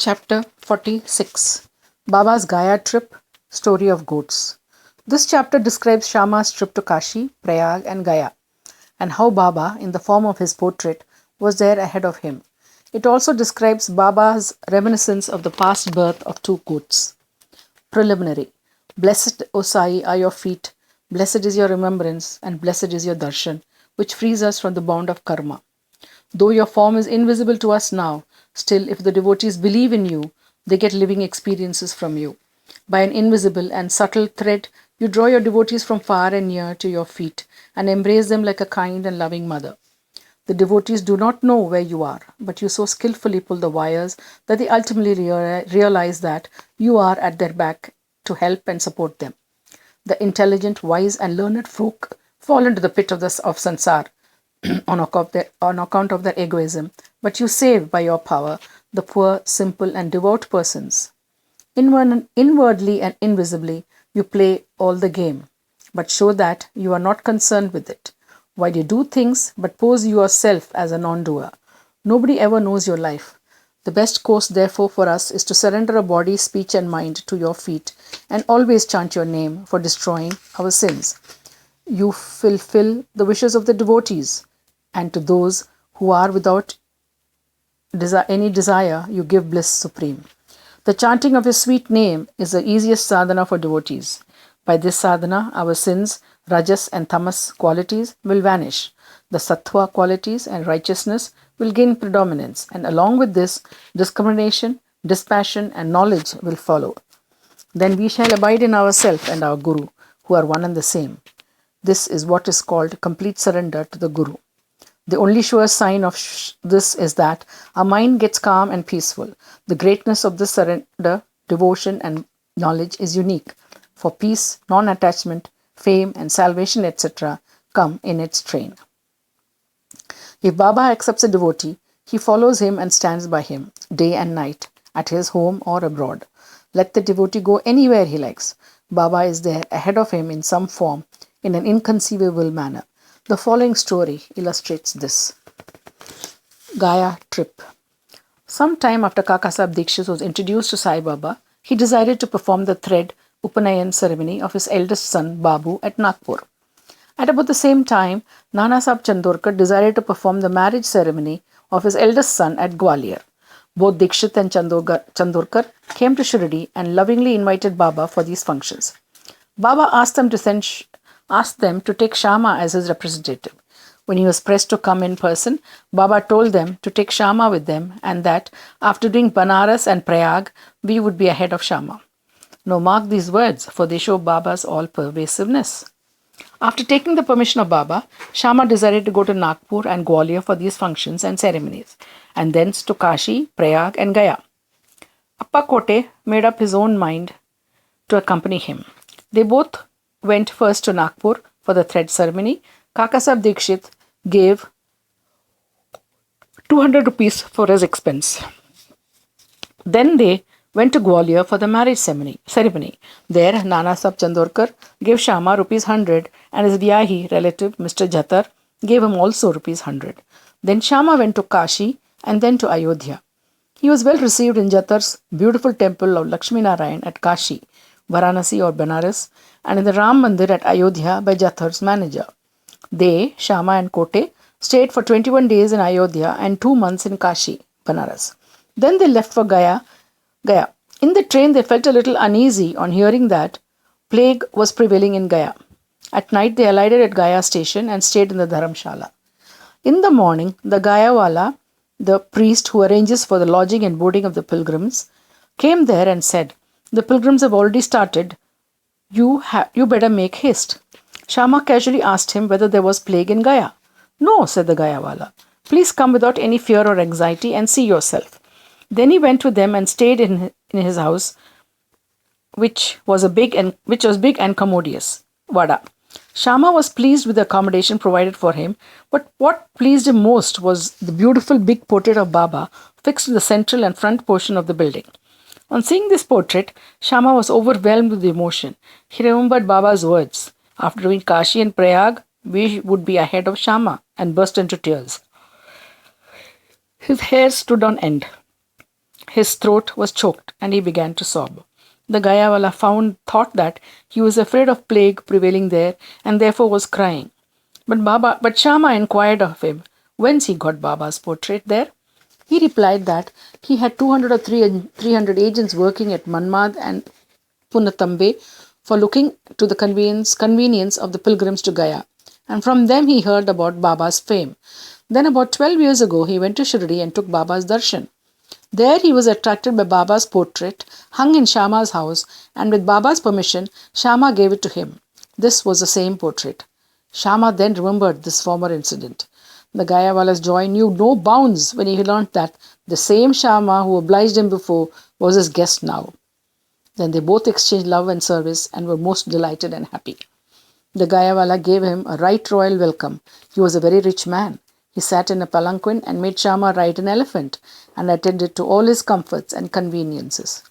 Chapter 46 Baba's Gaya Trip, Story of Goats. This chapter describes Shama's trip to Kashi, Prayag, and Gaya, and how Baba, in the form of his portrait, was there ahead of him. It also describes Baba's reminiscence of the past birth of two goats. Preliminary. Blessed, O Sai, are your feet, blessed is your remembrance, and blessed is your darshan, which frees us from the bond of karma. Though your form is invisible to us now, still, if the devotees believe in you, they get living experiences from you. By an invisible and subtle thread, you draw your devotees from far and near to your feet and embrace them like a kind and loving mother. The devotees do not know where you are, but you so skillfully pull the wires that they ultimately realize that you are at their back to help and support them. The intelligent, wise, and learned folk fall into the pit of sansar on account of their egoism, but you save by your power the poor, simple, and devout persons. Inwardly and invisibly, you play all the game, but show that you are not concerned with it. While you do things, but pose yourself as a non-doer. Nobody ever knows your life. The best course, therefore, for us is to surrender our body, speech, and mind to your feet and always chant your name for destroying our sins. You fulfill the wishes of the devotees, and to those who are without any desire, you give bliss supreme. The chanting of your sweet name is the easiest sadhana for devotees. By this sadhana, our sins, rajas and tamas qualities will vanish. The sattva qualities and righteousness will gain predominance, and along with this, discrimination, dispassion, and knowledge will follow. Then we shall abide in ourself and our Guru, who are one and the same. This is what is called complete surrender to the Guru. The only sure sign of this is that our mind gets calm and peaceful. The greatness of this surrender, devotion, and knowledge is unique, for peace, non-attachment, fame, and salvation, etc., come in its train. If Baba accepts a devotee, he follows him and stands by him, day and night, at his home or abroad. Let the devotee go anywhere he likes. Baba is there ahead of him in some form, in an inconceivable manner. The following story illustrates this. Gaya Trip. Some time after Kakasaheb Dikshit was introduced to Sai Baba, he decided to perform the thread Upanayan ceremony of his eldest son Babu at Nagpur. At about the same time, Nana Sahib Chandorkar decided to perform the marriage ceremony of his eldest son at Gwalior. Both Dikshit and Chandorkar came to Shirdi and lovingly invited Baba for these functions. Baba asked them to take Shama as his representative. When he was pressed to come in person, Baba told them to take Shama with them and that after doing Banaras and Prayag, we would be ahead of Shama. Now mark these words, for they show Baba's all-pervasiveness. After taking the permission of Baba, Shama decided to go to Nagpur and Gwalior for these functions and ceremonies, and thence to Kashi, Prayag, and Gaya. Appa Kote made up his own mind to accompany him. They both went first to Nagpur for the thread ceremony. Kakasaheb Dikshit gave 200 rupees for his expense. Then they went to Gwalior for the marriage ceremony. There, Nana Sahib Chandorkar gave Shama rupees 100 and his Vyahi relative, Mr. Jatar, gave him also rupees 100. Then Shama went to Kashi and then to Ayodhya. He was well received in Jatar's beautiful temple of Lakshmi Narayan at Kashi, Varanasi or Benares, and in the Ram Mandir at Ayodhya by Jathar's manager. They, Shama and Kote, stayed for 21 days in Ayodhya and 2 months in Kashi, Banaras. Then they left for Gaya. In the train, they felt a little uneasy on hearing that plague was prevailing in Gaya. At night, they alighted at Gaya station and stayed in the Dharamshala. In the morning, the Gayawala, the priest who arranges for the lodging and boarding of the pilgrims, came there and said, "The pilgrims have already started. You better make haste." Shama casually asked him whether there was plague in Gaya. "No," said the Gayawala. "Please come without any fear or anxiety and see yourself." Then he went with them and stayed in his house, which was big and commodious, Vada. Shama was pleased with the accommodation provided for him, but what pleased him most was the beautiful big portrait of Baba fixed in the central and front portion of the building. On seeing this portrait, Shama was overwhelmed with emotion. He remembered Baba's words, "After doing Kashi and Prayag, we would be ahead of Shama," and burst into tears. His hair stood on end. His throat was choked and he began to sob. The Gayawala thought that he was afraid of plague prevailing there and therefore was crying. But Shama inquired of him whence he got Baba's portrait there. He replied that he had 200 or 300 agents working at Manmad and Punatambe for looking to the convenience of the pilgrims to Gaya, and from them he heard about Baba's fame. Then about 12 years ago he went to Shirdi and took Baba's darshan. There he was attracted by Baba's portrait hung in Shama's house, and with Baba's permission Shama gave it to him. This was the same portrait. Shama then remembered this former incident. The Gayawala's joy knew no bounds when he learnt that the same Shama who obliged him before was his guest now. Then they both exchanged love and service and were most delighted and happy. The Gayawala gave him a right royal welcome. He was a very rich man. He sat in a palanquin and made Shama ride an elephant and attended to all his comforts and conveniences.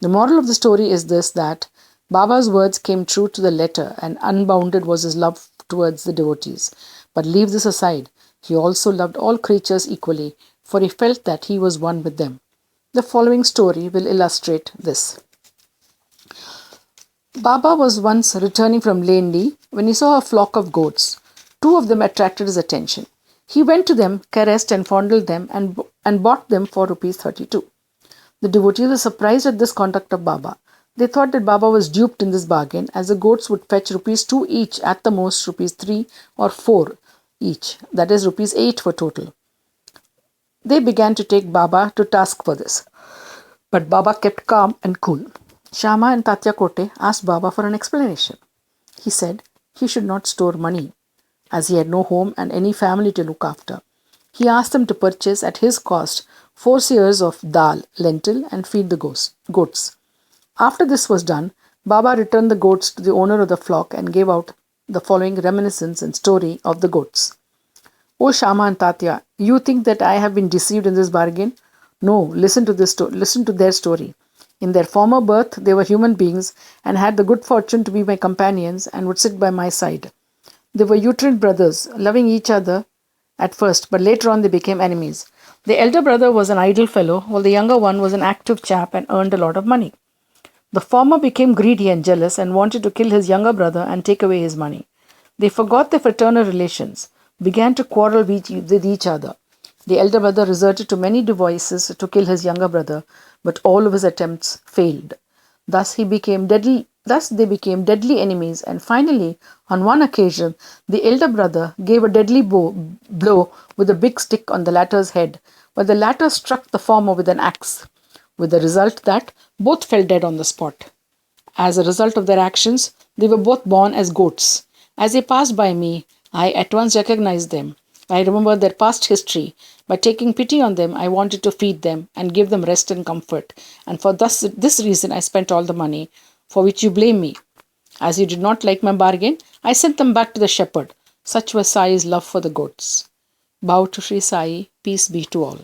The moral of the story is this, that Baba's words came true to the letter and unbounded was his love towards the devotees. But leave this aside, he also loved all creatures equally, for he felt that he was one with them. The following story will illustrate this. Baba was once returning from Lendi when he saw a flock of goats. Two of them attracted his attention. He went to them, caressed and fondled them and bought them for rupees 32. The devotees were surprised at this conduct of Baba. They thought that Baba was duped in this bargain, as the goats would fetch rupees 2 each, at the most rupees 3 or 4 each, that is rupees 8 for total. They began to take Baba to task for this. But Baba kept calm and cool. Shama and Tatya Kote asked Baba for an explanation. He said he should not store money, as he had no home and any family to look after. He asked them to purchase at his cost 4 seers of dal, lentil, and feed the goats. After this was done, Baba returned the goats to the owner of the flock and gave out the following reminiscence and story of the goats. O Shama and Tatya, you think that I have been deceived in this bargain? No, listen to their story. In their former birth, they were human beings and had the good fortune to be my companions and would sit by my side. They were uterine brothers, loving each other at first, but later on they became enemies. The elder brother was an idle fellow, while the younger one was an active chap and earned a lot of money. The former became greedy and jealous and wanted to kill his younger brother and take away his money. They forgot their fraternal relations, began to quarrel with each other. The elder brother resorted to many devices to kill his younger brother, but all of his attempts failed. Thus they became deadly enemies, and finally, on one occasion, the elder brother gave a deadly blow with a big stick on the latter's head, but the latter struck the former with an axe, with the result that both fell dead on the spot. As a result of their actions, they were both born as goats. As they passed by me, I at once recognized them. I remembered their past history. By taking pity on them, I wanted to feed them and give them rest and comfort, and for this reason I spent all the money, for which you blame me. As you did not like my bargain, I sent them back to the shepherd. Such was Sai's love for the goats. Bow to Shri Sai, peace be to all.